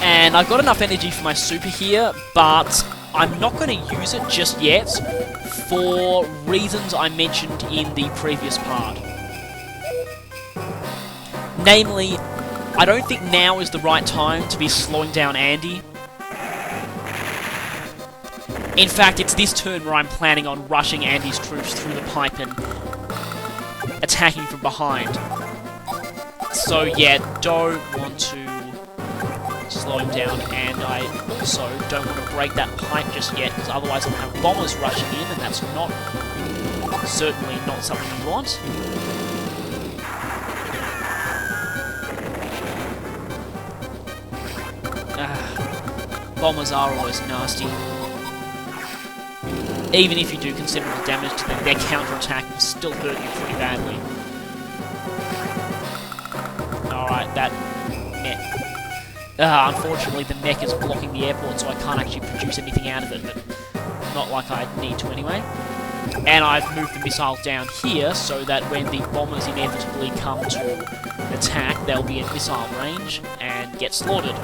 And I've got enough energy for my super here, but I'm not going to use it just yet for reasons I mentioned in the previous part. Namely, I don't think now is the right time to be slowing down Andy. In fact, it's this turn where I'm planning on rushing Andy's troops through the pipe and attacking from behind. So yeah, don't want to slow him down, and I also don't want to break that pipe just yet, because otherwise I'll have bombers rushing in, and that's certainly not something you want. Bombers are always nasty. Even if you do considerable damage to them, their counter-attack will still hurt you pretty badly. Alright, that mech. Unfortunately, the mech is blocking the airport, so I can't actually produce anything out of it, but not like I need to anyway. And I've moved the missile down here, so that when the bombers inevitably come to attack, they'll be in missile range and get slaughtered.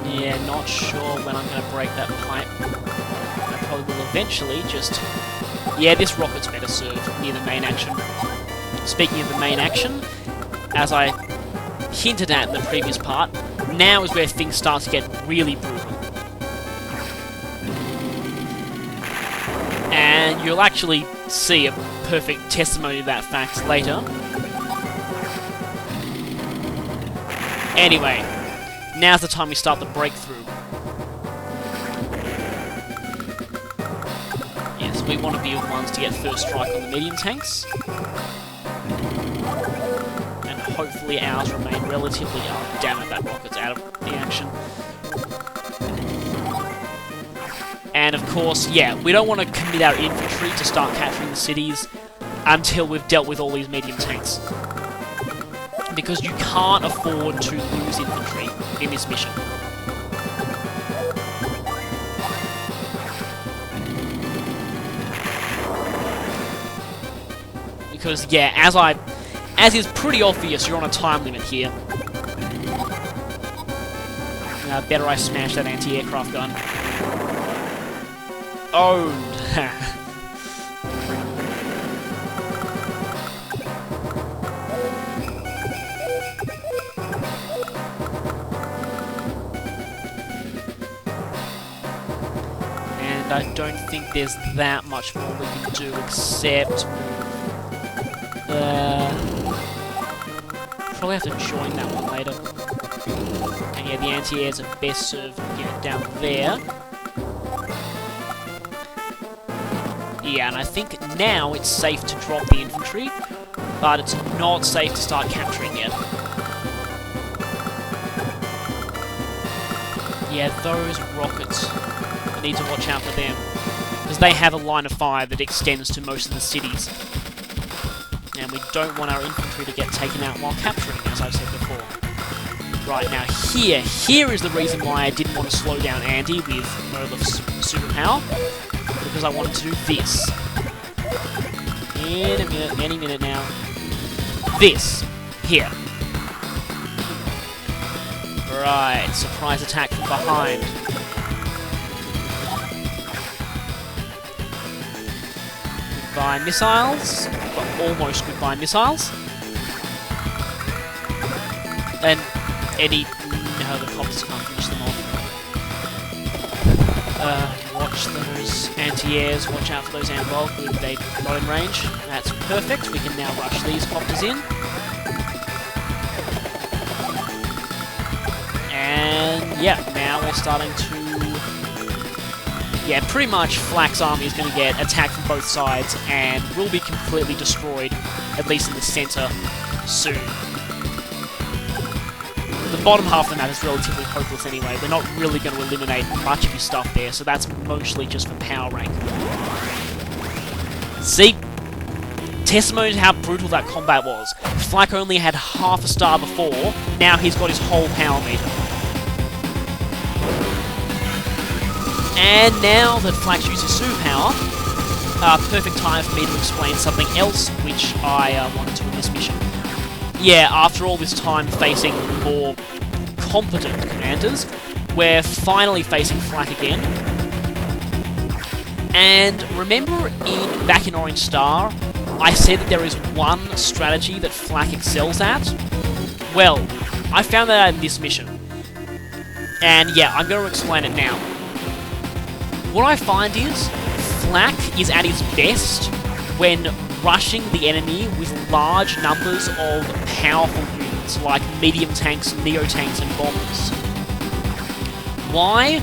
Yeah, not sure when I'm going to break that pipe. I probably will eventually, just... Yeah, this rocket's better served near the main action. Speaking of the main action, as I hinted at in the previous part, now is where things start to get really brutal. And you'll actually see a perfect testimony of that fact later. Anyway, now's the time we start the breakthrough. Yes, we want to be the ones to get first strike on the medium tanks. And hopefully ours remain relatively... Oh, damn it, that rocket's out of the action. And of course, yeah, we don't want to commit our infantry to start capturing the cities until we've dealt with all these medium tanks. Because you can't afford to lose infantry in this mission. Because, yeah, as is pretty obvious, you're on a time limit here. Better I smash that anti-aircraft gun. Owned. And I don't think there's that much more we can do except... probably have to join that one later. And yeah, the anti-airs are best served, down there. Yeah, and I think now it's safe to drop the infantry, but it's not safe to start capturing yet. Yeah, those rockets, I need to watch out for them, because they have a line of fire that extends to most of the cities. And we don't want our infantry to get taken out while capturing, as I've said before. Right, now here is the reason why I didn't want to slow down Andy with Olaf's superpower, because I wanted to do this. In a minute, any minute now. This. Here. Right, surprise attack from behind. Goodbye missiles. Well, almost goodbye missiles. And any... No, the cops can't finish them off. Watch those anti-airs, watch out for those anti-bulk. They've got in range. That's perfect. We can now rush these copters in. And yeah, now we're starting to... Yeah, pretty much Flak's army is going to get attacked from both sides and will be completely destroyed, at least in the center, soon. The bottom half of the map is relatively hopeless anyway. We're not really going to eliminate much of his stuff there, so that's mostly just for power rank. See? Testimony to how brutal that combat was. Flak only had half a star before, now he's got his whole power meter. And now that Flak's used his superpower, perfect time for me to explain something else which I wanted to in this mission. Yeah, after all this time facing more competent commanders, we're finally facing Flak again. And remember back in Orange Star, I said that there is one strategy that Flak excels at? Well, I found that out in this mission. And yeah, I'm going to explain it now. What I find is, Flak is at his best when rushing the enemy with large numbers of powerful units like medium tanks, neo-tanks, and bombers. Why?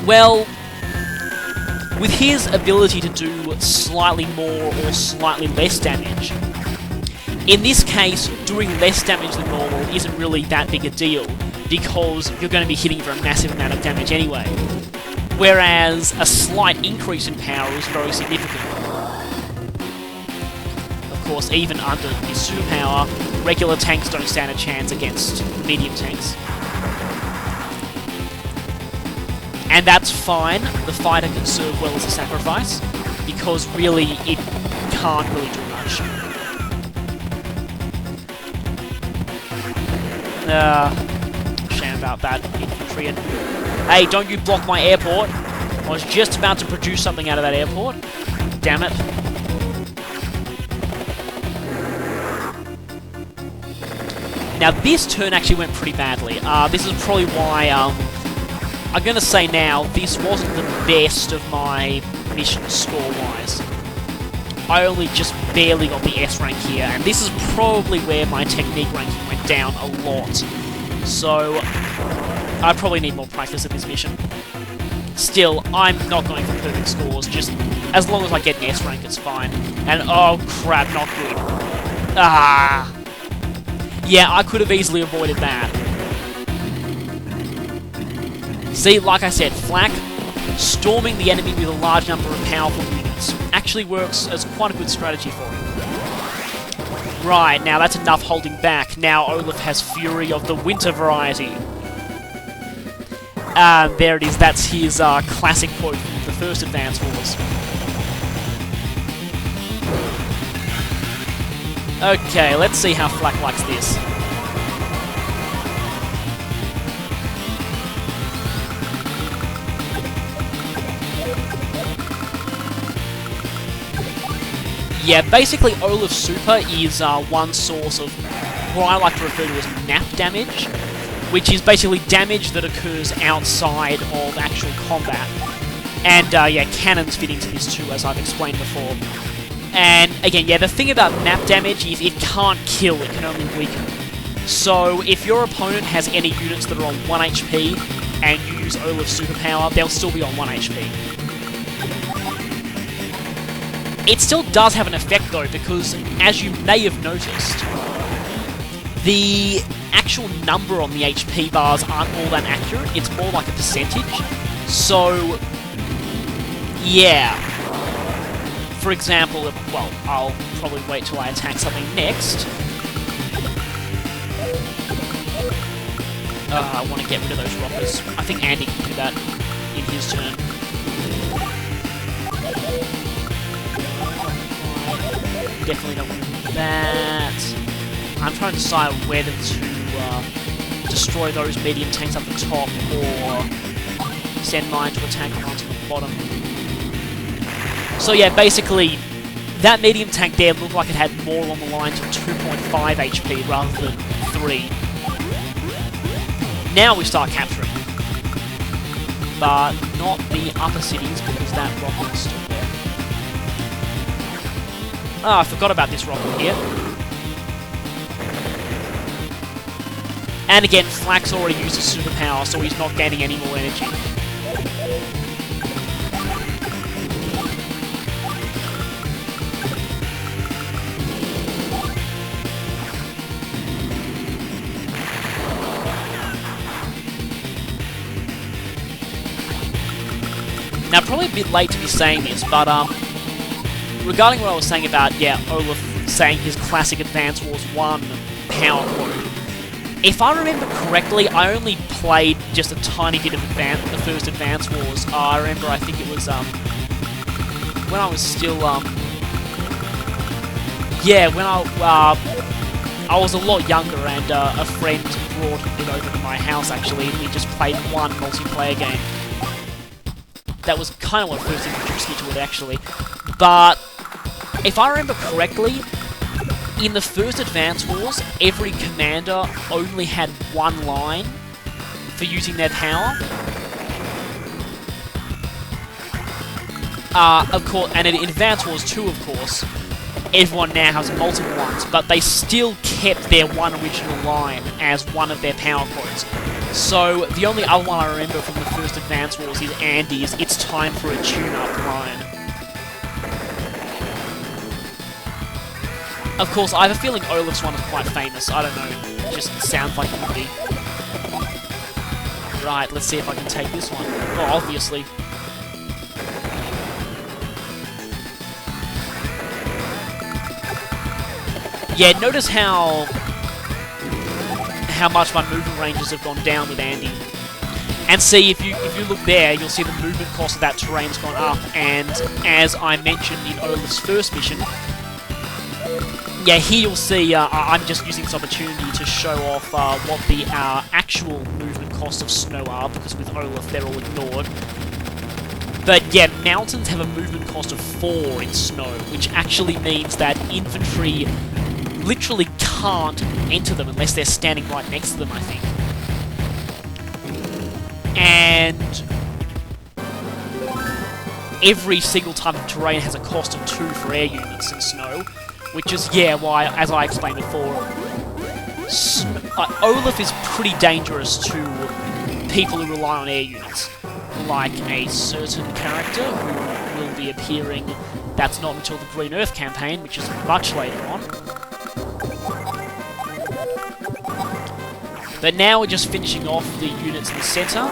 Well, with his ability to do slightly more or slightly less damage, in this case, doing less damage than normal isn't really that big a deal, because you're going to be hitting for a massive amount of damage anyway. Whereas a slight increase in power is very significant. Of course, even under his superpower, regular tanks don't stand a chance against medium tanks. And that's fine, the fighter can serve well as a sacrifice, because really, it can't really do much. Shame about that, infantry. And hey, don't you block my airport! I was just about to produce something out of that airport. Damn it. Now, this turn actually went pretty badly. This is probably why, I'm gonna say now, this wasn't the best of my missions score-wise. I only just barely got the S rank here, and this is probably where my technique ranking went down a lot. So, I probably need more practice at this mission. Still, I'm not going for perfect scores, just as long as I get an S rank, it's fine. And oh crap, not good. Ah! Yeah, I could have easily avoided that. See, like I said, Flak, storming the enemy with a large number of powerful units actually works as quite a good strategy for him. Right, now that's enough holding back. Now Olaf has Fury of the Winter variety. There it is, that's his classic quote from the first Advance Wars. Okay, let's see how Flak likes this. Yeah, basically Olaf's super is one source of what I like to refer to as map damage, which is basically damage that occurs outside of actual combat. And yeah, cannons fit into this too, as I've explained before. And again, yeah, the thing about map damage is it can't kill, it can only weaken. So if your opponent has any units that are on 1 HP, and you use Olaf's superpower, they'll still be on 1 HP. It still does have an effect though, because as you may have noticed, the actual number on the HP bars aren't all that accurate, it's more like a percentage. So, yeah. For example, well, I'll probably wait till I attack something next. I want to get rid of those rockers. I think Andy can do that in his turn. Definitely don't want to do that. I'm trying to decide whether to destroy those medium tanks up the top or send mine to attack the ones on the bottom. So yeah, basically, that medium tank there looked like it had more along the lines of 2.5 HP rather than 3. Now we start capturing. But not the upper cities, because that rocket is still there. Ah, I forgot about this rocket here. And again, Flak's already used his superpower, so he's not gaining any more energy. Now, probably a bit late to be saying this, but regarding what I was saying about, yeah, Olaf saying his classic Advance Wars 1 power quote, if I remember correctly, I only played just a tiny bit of the first Advance Wars. I remember, I think it was when I was still yeah, when I was a lot younger, and a friend brought it over to my house actually, and we just played one multiplayer game. That was kind of what first introduced me to it actually. But if I remember correctly, in the first Advance Wars, every commander only had one line for using their power. Of course, and in Advance Wars 2, of course, everyone now has multiple ones, but they still kept their one original line as one of their power quotes. So the only other one I remember from the first Advance Wars is Andy's "It's time for a tune-up" line. Of course, I have a feeling Olaf's one is quite famous. I don't know. It just sounds like it would be. Right, let's see if I can take this one. Oh, obviously. Yeah, notice how much my movement ranges have gone down with Andy. And see, if you look there, you'll see the movement cost of that terrain's gone up. And as I mentioned in Olaf's first mission, yeah, here you'll see, I'm just using this opportunity to show off what the actual movement costs of snow are, because with Olaf they're all ignored. But yeah, mountains have a movement cost of 4 in snow, which actually means that infantry literally can't enter them unless they're standing right next to them, I think. And every single type of terrain has a cost of 2 for air units in snow, which is, yeah, why, as I explained before, Olaf is pretty dangerous to people who rely on air units, like a certain character who will be appearing. That's not until the Green Earth campaign, which is much later on. But now we're just finishing off the units in the centre,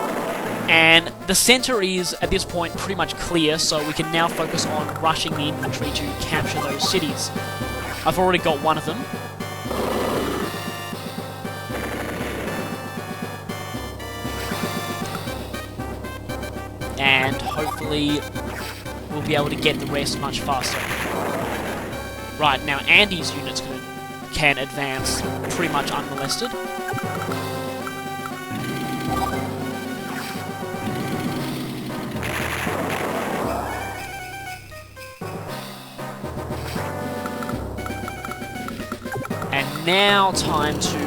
and the centre is, at this point, pretty much clear, so we can now focus on rushing the infantry to capture those cities. I've already got one of them. And hopefully we'll be able to get the rest much faster. Right, now Andy's units can advance pretty much unmolested. And now time to...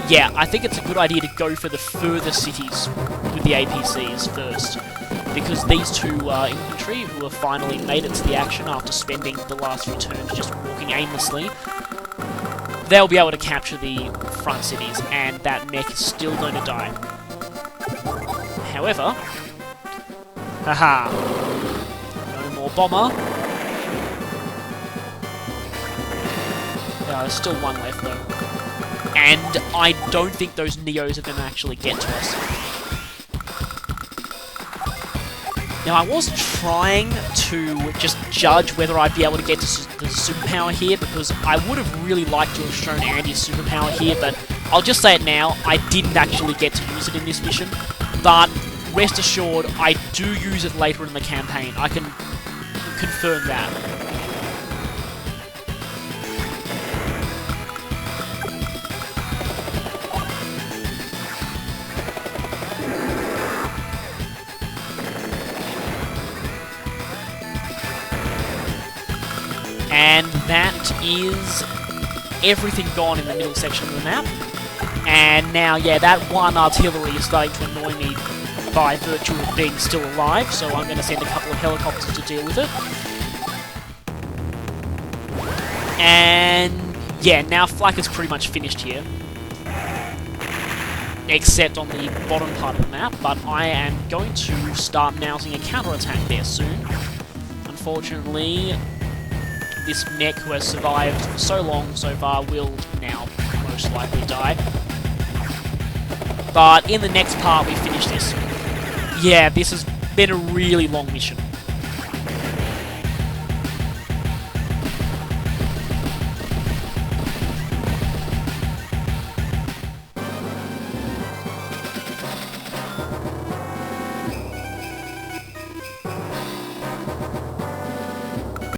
yeah, I think it's a good idea to go for the further cities with the APCs first, because these two infantry, who have finally made it to the action after spending the last few turns just walking aimlessly, they'll be able to capture the front cities, and that mech is still going to die. However... haha! No more bomber. There's still one left, though. And I don't think those Neos are going to actually get to us. Now, I was trying to just judge whether I'd be able to get to the superpower here, because I would have really liked to have shown Andy's superpower here, but I'll just say it now, I didn't actually get to use it in this mission. But rest assured, I do use it later in the campaign. I can confirm that. And that is everything gone in the middle section of the map. And now, yeah, that one artillery is starting to annoy me by virtue of being still alive, so I'm going to send a couple of helicopters to deal with it. And yeah, now Flak is pretty much finished here, except on the bottom part of the map, but I am going to start mounting a counterattack there soon. Unfortunately, this mech who has survived for so long so far will now most likely die. But in the next part we finish this. Yeah, this has been a really long mission.